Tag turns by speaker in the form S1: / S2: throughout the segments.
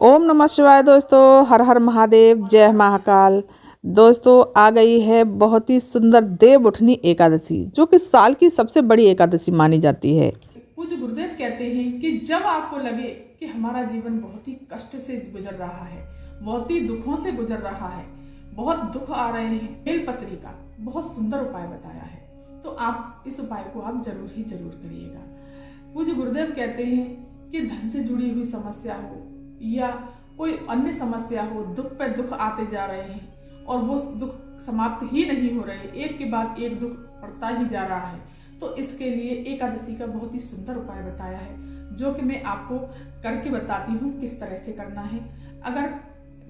S1: ओम नमः शिवाय दोस्तों। हर हर महादेव, जय महाकाल। दोस्तों आ गई है बहुत ही सुंदर देवउठनी एकादशी, जो कि साल की सबसे बड़ी एकादशी मानी जाती है।
S2: पूज्य गुरुदेव कहते हैं कि जब आपको लगे कि हमारा जीवन बहुत ही कष्ट से गुजर रहा है, बहुत ही दुखों से गुजर रहा है, बहुत दुख आ रहे हैं, बेलपत्री का बहुत सुंदर उपाय बताया है, तो आप इस उपाय को आप जरूर ही जरूर करिएगा। पूज्य गुरुदेव कहते हैं कि धन से जुड़ी हुई समस्या हो या कोई अन्य समस्या हो, दुख पे दुख आते जा रहे हैं और वो दुख समाप्त ही नहीं हो रहे, एक के बाद एक दुख बढ़ता ही जा रहा है, तो इसके लिए एकादशी का बहुत ही सुंदर उपाय बताया है, जो कि मैं आपको करके बताती हूँ किस तरह से करना है। अगर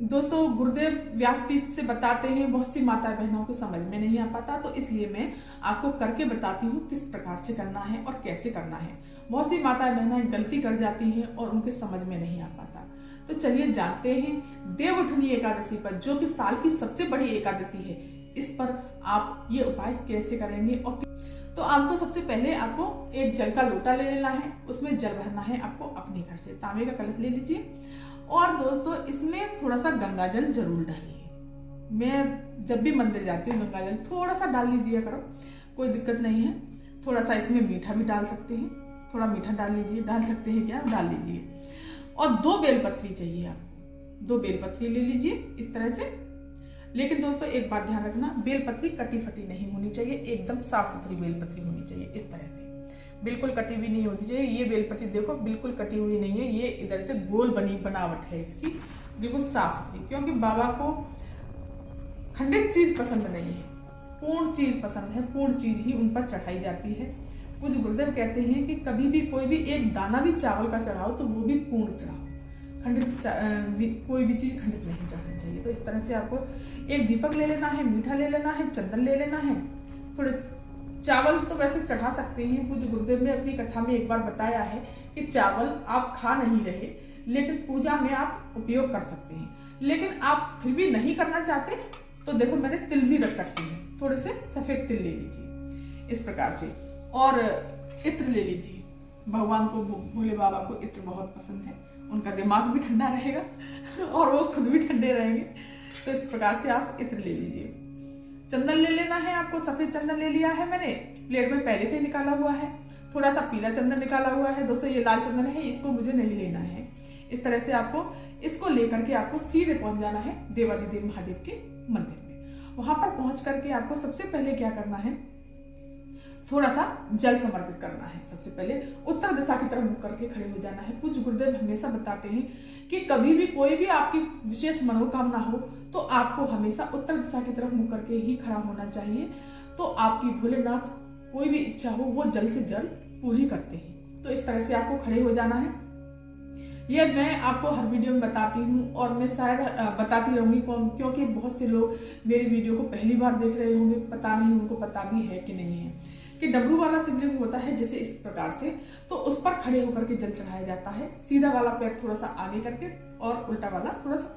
S2: दोस्तों गुरुदेव व्यासपीठ से बताते हैं, बहुत सी माता बहनों को समझ में नहीं आ पाता, तो इसलिए मैं आपको करके बताती हूँ किस प्रकार से करना है और कैसे करना है। बहुत सी माता बहनें गलती कर जाती हैं और उनके समझ में नहीं आ पाता। तो चलिए जानते हैं देवउठनी एकादशी पर, जो कि साल की सबसे बड़ी एकादशी है, इस पर आप ये उपाय कैसे करेंगे। और तो आपको सबसे पहले आपको एक जल का लोटा ले लेना है, उसमें जल भरना है आपको अपने घर से, तांबे का कलश ले लीजिए और दोस्तों इसमें थोड़ा सा गंगा जल जरूर डालिए। मैं जब भी मंदिर जाती हूँ गंगा जल थोड़ा सा डाल लीजिए करो, कोई दिक्कत नहीं है। थोड़ा सा इसमें मीठा भी डाल सकते हैं, थोड़ा मीठा डाल लीजिए, डाल सकते हैं क्या, डाल लीजिए। और 2 बेलपत्री चाहिए, आप 2 बेलपत्री ले लीजिए इस तरह से। लेकिन दोस्तों एक बात ध्यान रखना, बेलपत्री कटी फटी नहीं होनी चाहिए, एकदम साफ सुथरी बेलपत्री होनी चाहिए इस तरह से, बिल्कुल कटी भी नहीं होनी चाहिए। ये बेलपत्री देखो बिल्कुल कटी हुई नहीं है, ये इधर से गोल बनी बनावट है इसकी, बिल्कुल साफ सुथरी, क्योंकि बाबा को खंडित चीज पसंद नहीं है, पूर्ण चीज पसंद है, पूर्ण चीज ही उन पर चढ़ाई जाती है। कुछ गुरुदेव कहते हैं कि कभी भी कोई भी एक दाना भी चावल का चढ़ाओ तो वो भी पूर्ण चढ़ाओ, खंडित कोई भी चीज खंडित नहीं चढ़ानी चाहिए। तो इस तरह से आपको एक दीपक ले लेना है, मीठा ले लेना है, चंदन ले लेना है, थोड़े चावल तो वैसे चढ़ा सकते हैं। पूज्य गुरुदेव ने अपनी कथा में एक बार बताया है कि चावल आप खा नहीं रहे, लेकिन पूजा में आप उपयोग कर सकते हैं। लेकिन आप फिर भी नहीं करना चाहते तो देखो मैंने तिल भी रख रखे हैं, थोड़े से सफेद तिल ले लीजिए इस प्रकार से, और इत्र ले लीजिए। भगवान को, भोले बाबा को इत्र बहुत पसंद है, उनका दिमाग भी ठंडा रहेगा और वो खुद भी ठंडे रहेंगे, तो इस प्रकार से आप इत्र ले लीजिए। चंदन ले लेना है आपको, सफेद चंदन ले लिया है मैंने, प्लेट में पहले से निकाला हुआ है। थोड़ा सा पीला चंदन निकाला हुआ है दोस्तों, ये लाल चंदन है, इसको मुझे नहीं लेना है। इस तरह से आपको इसको लेकर के आपको सीधे पहुंच जाना है देवादिदेव महादेव के मंदिर में। वहां पर पहुंच करके आपको सबसे पहले क्या करना है, थोड़ा सा जल समर्पित करना है। सबसे पहले उत्तर दिशा की तरफ मुख करके खड़े हो जाना है। पूज्य गुरुदेव हमेशा बताते हैं कि कभी भी कोई भी आपकी विशेष मनोकामना हो तो आपको हमेशा उत्तर दिशा की तरफ मुख करके ही खड़ा होना चाहिए, तो आपकी भोलेनाथ कोई भी इच्छा हो वो जल्द से जल्द पूरी करते हैं। तो इस तरह से आपको खड़े हो जाना है। ये मैं आपको हर वीडियो में बताती हूँ और मैं शायद बताती रहूंगी, क्योंकि बहुत से लोग मेरी वीडियो को पहली बार देख रहे होंगे, पता नहीं उनको पता भी है कि नहीं है कि डमरू वाला शिवलिंग होता है जैसे इस प्रकार से, तो उस पर खड़े होकर के जल चढ़ाया जाता है। सीधा वाला पैर थोड़ा सा आगे करके और उल्टा वाला थोड़ा सा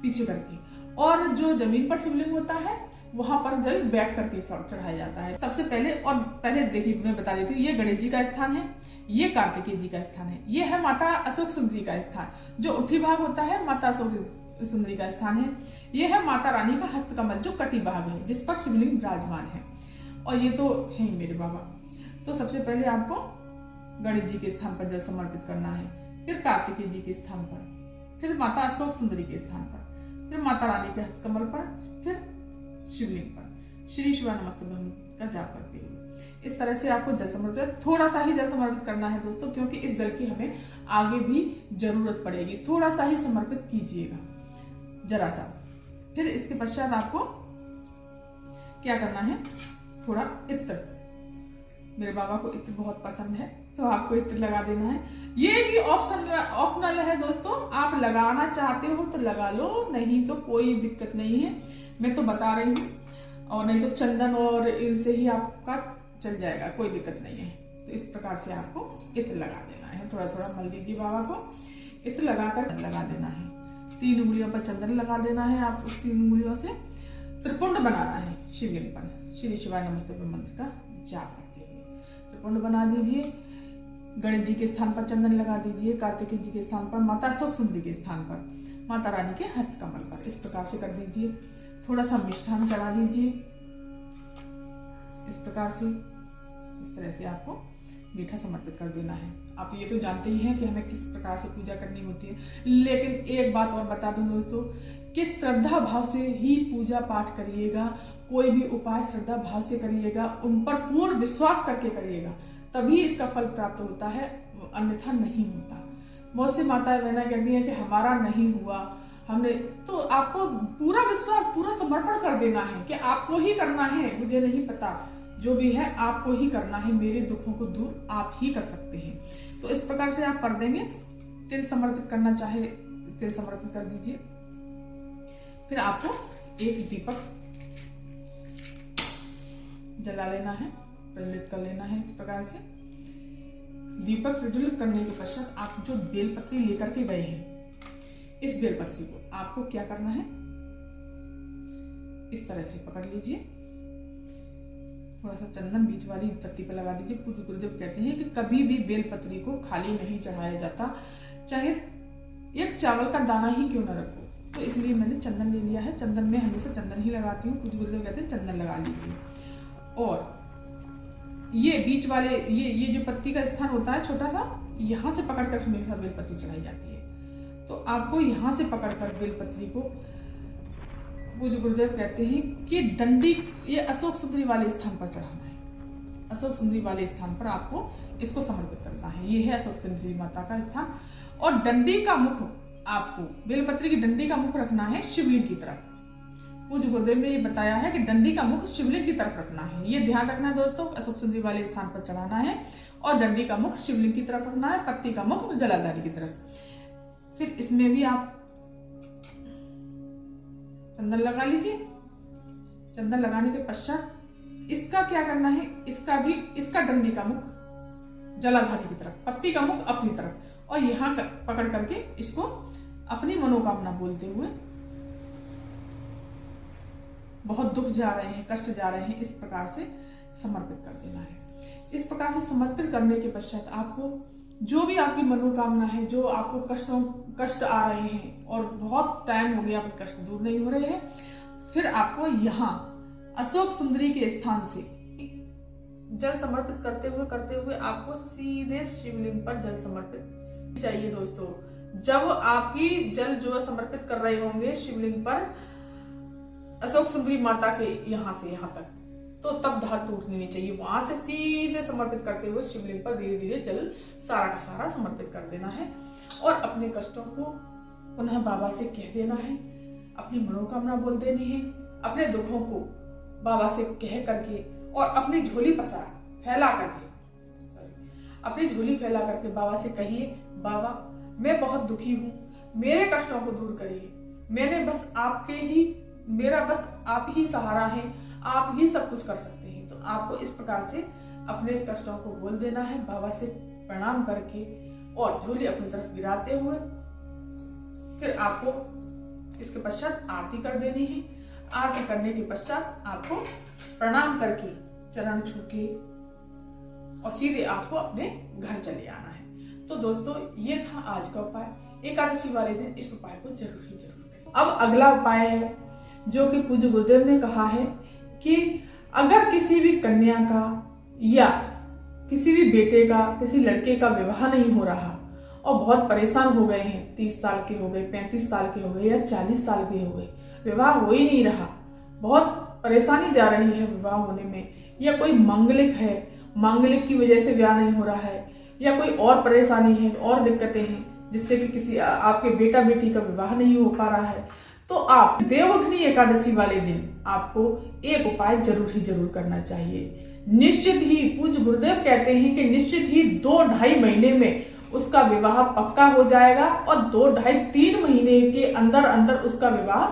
S2: पीछे करके, और जो जमीन पर शिवलिंग होता है वहां पर जल बैठ करके चढ़ाया जाता है सबसे पहले। और पहले देखिए मैं बता देती हूँ, ये गणेश जी का स्थान है, ये कार्तिकेय जी का स्थान है, ये है माता अशोक सुंदरी का स्थान, जो उठी भाग होता है माता अशोक सुंदरी का स्थान है। ये है माता रानी का हस्तकमल, जो कटी भाग है, जिस पर शिवलिंग विराजमान है, और ये तो है मेरे बाबा। तो सबसे पहले आपको गणेश जी के स्थान पर जल समर्पित करना है, फिर कार्तिकेय जी के स्थान पर, फिर माता अशोक सुंदरी के स्थान पर, फिर माता रानी के हस्तकमल पर, फिर शिवलिंग पर श्री शिवाय नमस्तुभ्यं का जाप करते हुए इस तरह से आपको जल समर्पित, थोड़ा सा ही जल समर्पित करना है दोस्तों, क्योंकि इस जल की हमें आगे भी जरूरत पड़ेगी। थोड़ा सा ही समर्पित कीजिएगा, जरा सा। फिर इसके पश्चात आपको क्या करना है, थोड़ा इत्र, मेरे बाबा को इत्र बहुत पसंद है तो आपको इत्र लगा देना है। ये भी ऑप्शनल है दोस्तों, आप लगाना चाहते हो तो लगा लो, नहीं तो कोई दिक्कत नहीं है, मैं तो बता रही हूँ। और नहीं तो चंदन और इनसे ही आपका चल जाएगा, कोई दिक्कत नहीं है। तो इस प्रकार से आपको इत्र लगा देना है, थोड़ा थोड़ा मल दीजिए बाबा को, इत्र लगाकर लगा देना है। 3 उंगलियों पर चंदन लगा देना है, आप उस 3 उंगलियों से त्रिपुंड बनाना है शिवलिंग पर, श्री शिवाय नमस्तुभ्यं मंत्र का जाप करते हुए त्रिपुंड बना दीजिए। गणेश जी के स्थान पर चंदन लगा दीजिए, कार्तिकेय जी के स्थान पर, माता अशोक सुंदरी के स्थान पर, माता रानी के हस्तकमल पर। इस प्रकार से कर दीजिए। थोड़ा सा मिष्ठान चढ़ा दीजिए। इस प्रकार से, इस तरह से आपको मीठा समर्पित कर देना है। आप ये तो जानते ही हैं कि हमें किस प्रकार से पूजा करनी होती है, लेकिन एक बात और बता दूं दोस्तों कि श्रद्धा भाव से ही पूजा पाठ करिएगा। कोई भी उपाय श्रद्धा भाव से करिएगा, उन पर पूर्ण विश्वास करके करिएगा, तभी इसका फल प्राप्त होता है, अन्यथा नहीं होता। बहुत सी माताएं बहनें कहती हैं कि हमारा नहीं हुआ, हमने, तो आपको पूरा विश्वास, पूरा समर्पण कर देना है कि आपको ही करना है। मुझे नहीं पता, जो भी है आपको ही करना है। मेरे दुखों को दूर आप ही कर सकते हैं। तो इस प्रकार से आप कर देंगे। तिल समर्पित करना चाहे तिल समर्पित कर दीजिए। फिर आपको एक दीपक जला लेना है, प्रज्वलित कर लेना है। इस प्रकार से दीपक प्रज्वलित करने के पश्चात आप जो बेलपत्री लेकर के गए हैं, इस बेलपत्री को आपको क्या करना है, इस तरह से पकड़ लीजिए। थोड़ा सा चंदन बीच वाली पत्ती पर लगा दीजिए। पूज्य गुरुदेव कहते हैं कि कभी भी बेलपत्री को खाली नहीं चढ़ाया जाता, चाहे एक चावल का दाना ही क्यों न रखो। तो इसलिए मैंने चंदन ले लिया है। चंदन में हमेशा चंदन ही लगाती हूँ। पूज्य गुरुदेव कहते हैं चंदन लगा लीजिए। और ये बीच वाले ये जो पत्ती का स्थान होता है छोटा सा, यहाँ से पकड़कर हमेशा बेलपत्री चढ़ाई जाती है। तो आपको यहाँ से पकड़कर बेलपत्री को पूज्य गुरुदेव कहते हैं कि डंडी, ये अशोक सुंदरी वाले स्थान पर चढ़ाना है। अशोक सुंदरी वाले स्थान पर आपको इसको समर्पित करना है। ये है अशोक सुंदरी माता का स्थान। और डंडी का मुख, आपको बेलपत्री की डंडी का मुख रखना है शिवलिंग की तरफ। पूज्य गुरुदेव ने ये बताया है कि डंडी का मुख शिवलिंग की तरफ रखना है। ये ध्यान रखना है दोस्तों, अशोक सुंदरी वाले स्थान पर चढ़ाना है और डंडी का मुख शिवलिंग की तरफ रखना है, पत्ती का मुख जलाधारी की तरफ। फिर इसमें भी आप चंदन लगा लीजिए। चंदन लगाने के पश्चात इसका क्या करना है, इसका डंडी का मुख जलाधारी की तरफ, पत्ती का मुख अपनी तरफ, और यहाँ पकड़ करके इसको अपनी मनोकामना बोलते हुए, बहुत दुख जा रहे हैं, कष्ट जा रहे हैं, इस प्रकार से समर्पित कर देना है। इस प्रकार से समर्पित करने के पश्चात आपको जो भी आपकी मनोकामना है, जो आपको कष्ट आ रहे हैं और बहुत टाइम हो गया आपके कष्ट दूर नहीं हो रहे हैं, फिर आपको यहाँ अशोक सुंदरी के स्थान से जल समर्पित करते हुए आपको सीधे शिवलिंग पर जल समर्पित चाहिए। दोस्तों, जब आपकी जल जो समर्पित कर रहे होंगे शिवलिंग पर अशोक सुंदरी माता के यहाँ से यहाँ तक, तो तब धार टूटनी नहीं चाहिए। वहां से सीधे समर्पित करते हुए शिवलिंग पर धीरे धीरे जल सारा का सारा समर्पित कर देना है और अपने कष्टों को पुनः बाबा से कह देना है, अपनी मनोकामना बोल देनी है, अपने दुखों को बाबा से कह करके और अपनी झोली फैला करके बाबा से कहिए, बाबा मैं बहुत दुखी हूँ, मेरे कष्टों को दूर करिए, मेरा बस आप ही सहारा है, आप ही सब कुछ कर सकते हैं। तो आपको इस प्रकार से अपने कष्टों को बोल देना है, बाबा से प्रणाम करके और झोली अपनी तरफ गिराते हुए। फिर आपको इसके पश्चात आरती कर देनी है। आरती करने के पश्चात आपको प्रणाम करके चरण छू के और सीधे आपको अपने घर चले आना है। तो दोस्तों, ये था आज का उपाय। एकादशी वाले दिन इस उपाय को जरूर करें। अब अगला उपाय है जो कि पूज्य गुरुदेव ने कहा है कि अगर किसी भी कन्या का या किसी भी बेटे का, किसी लड़के का विवाह नहीं हो रहा और बहुत परेशान हो गए हैं, 30 साल के हो गए, 35 साल के हो गए या 40 साल के हो गए, विवाह हो ही नहीं रहा, बहुत परेशानी जा रही है विवाह होने में, या कोई मांगलिक है, मांगलिक की वजह से विवाह नहीं हो रहा है, या कोई और परेशानी है, और दिक्कतें हैं जिससे कि किसी आपके बेटा बेटी का विवाह नहीं हो पा रहा है, तो आप देवउठनी एकादशी वाले दिन आपको एक उपाय जरूर करना चाहिए। निश्चित ही पूज्य गुरुदेव कहते हैं कि निश्चित ही 2-2.5 महीने में उसका विवाह पक्का हो जाएगा और 2-2.5-3 महीने के अंदर उसका विवाह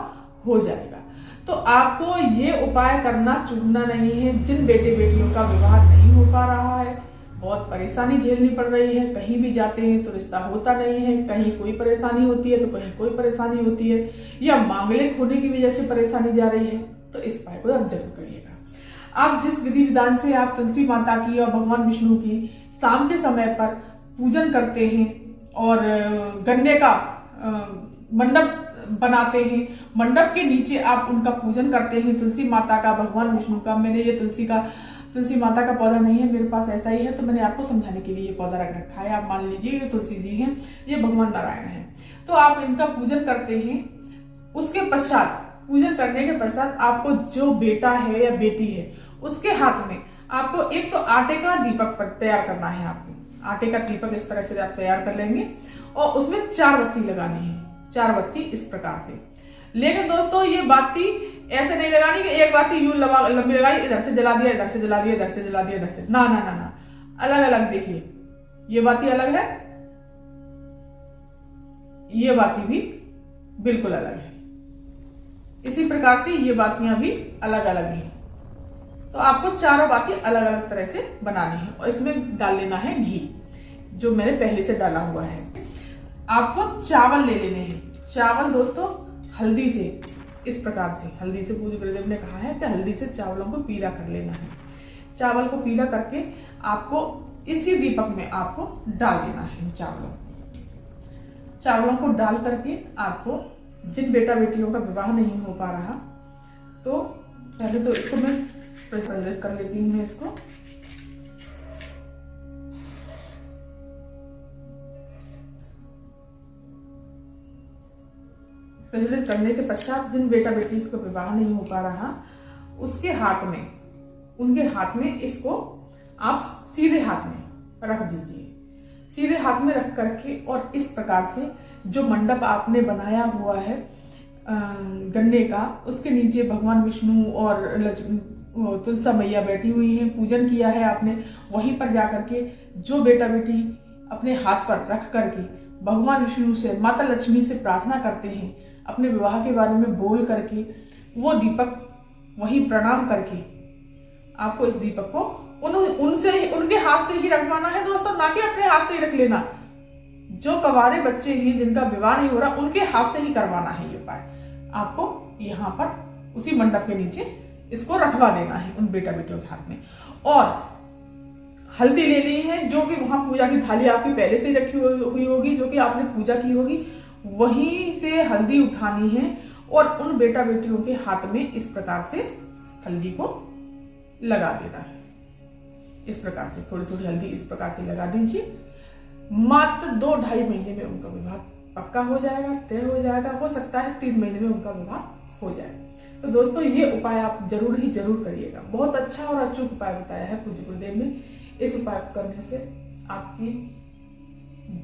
S2: हो जाएगा। तो आपको ये उपाय करना चूकना नहीं है। जिन बेटे बेटियों का विवाह नहीं हो पा रहा है, बहुत परेशानी झेलनी पड़ रही है, कहीं भी जाते हैं तो रिश्ता होता नहीं है, कहीं कोई परेशानी होती है तो कहीं कोई परेशानी होती है, या मांगलिक होने की वजह से परेशानी जा रही है, तो इस उपाय को आप जरूर करिएगा। आप जिस विधि विधान से आप तुलसी माता की और भगवान विष्णु की शाम के समय पर पूजन करते हैं और गन्ने का मंडप बनाते हैं। मंडप के नीचे आप उनका पूजन करते हैं, तुलसी माता का, भगवान विष्णु का। मैंने ये तुलसी माता का पौधा नहीं है, मेरे पास ऐसा ही है, तो मैंने आपको समझाने के लिए ये पौधा रख रखा है। आप मान लीजिए ये तुलसी जी हैं, ये भगवान नारायण है। तो आप इनका पूजन करते हैं। उसके पश्चात, पूजन करने के पश्चात आपको जो बेटा है या बेटी है उसके हाथ में आपको एक तो आटे का दीपक तैयार करना है। आपको आटे का दीपक इस तरह से आप तैयार कर लेंगे और उसमें 4 बत्ती लगानी है। 4 बत्ती इस प्रकार से। लेकिन दोस्तों ये बाती ऐसे नहीं लगानी कि एक बाती यूं लंबी लगाई, इधर से जला दिया, इधर से जला दिया, इधर से जला दिया, इधर से, ना ना ना ना, अलग अलग। देखिए ये बाती अलग है, ये बाती भी बिल्कुल अलग है। इसी प्रकार से ये बातियां भी अलग अलग हैं। तो आपको चारों बाती अलग अलग तरह से बनानी है और इसमें डाल लेना है घी, जो मैंने पहले से डाला हुआ है। आपको चावल ले लेने हैं। चावल दोस्तों हल्दी से, इस प्रकार से हल्दी से, पूज्य गुरुदेव ने कहा है कि हल्दी से चावलों को पीला कर लेना है। चावल को पीला करके आपको इसी दीपक में आपको डाल देना है। चावलों को डाल करके आपको, जिन बेटा बेटियों का विवाह नहीं हो पा रहा, तो पहले तो इसको मैं प्रज्वलित कर लेती हूँ। मैं इसको प्रज्वलित करने के पश्चात जिन बेटा बेटी का विवाह नहीं हो पा रहा, उसके हाथ में, उनके हाथ में इसको आप सीधे हाथ में रख दीजिए। सीधे हाथ में रख करके और इस प्रकार से जो मंडप आपने बनाया हुआ है गन्ने का, उसके नीचे भगवान विष्णु और तुलसा मैया बैठी हुई हैं, पूजन किया है आपने, वहीं पर जाकर के जो बेटा बेटी अपने हाथ पर रख करके भगवान विष्णु से, माता लक्ष्मी से प्रार्थना करते हैं, अपने विवाह के बारे में बोल करके, वो दीपक वहीं प्रणाम करके आपको इस दीपक को उनके हाथ से ही रखवाना है दोस्तों, ना कि अपने हाथ से ही रख लेना। जो कवारे बच्चे हैं जिनका विवाह नहीं हो रहा, उनके हाथ से ही करवाना है ये उपाय। आपको यहाँ पर उसी मंडप के नीचे इसको रखवा देना है उन बेटा बेटियों के हाथ में। और हल्दी लेनी है, जो कि वहां पूजा की थाली आपकी पहले से ही रखी हुई होगी, जो कि आपने पूजा की होगी, वहीं से हल्दी उठानी है और उन बेटा बेटियों के हाथ में इस प्रकार से हल्दी को लगा देना है। इस प्रकार से थोड़ी थोड़ी हल्दी इस प्रकार से लगा दीजिए। मात्र 2-2.5 महीने में उनका विवाह पक्का हो जाएगा, तय हो जाएगा। हो सकता है 3 महीने में उनका विवाह हो जाए। तो दोस्तों ये उपाय आप जरूर ही जरूर करिएगा। बहुत अच्छा और अचूक उपाय बताया है पूज्य गुरुदेव ने। इस उपाय को करने से आपकी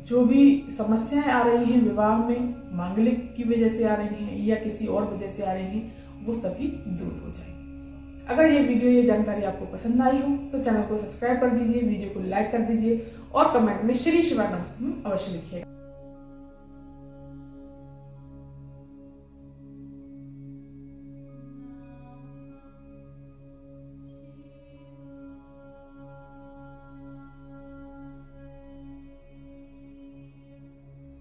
S2: जो भी समस्याएं आ रही हैं विवाह में, मांगलिक की वजह से आ रही हैं या किसी और वजह से आ रही हैं, वो सभी दूर हो जाएंगे। अगर ये वीडियो, ये जानकारी आपको पसंद आई हो तो चैनल को सब्सक्राइब कर दीजिए, वीडियो को लाइक कर दीजिए और कमेंट में श्री शिवानंद अवश्य लिखिएगा।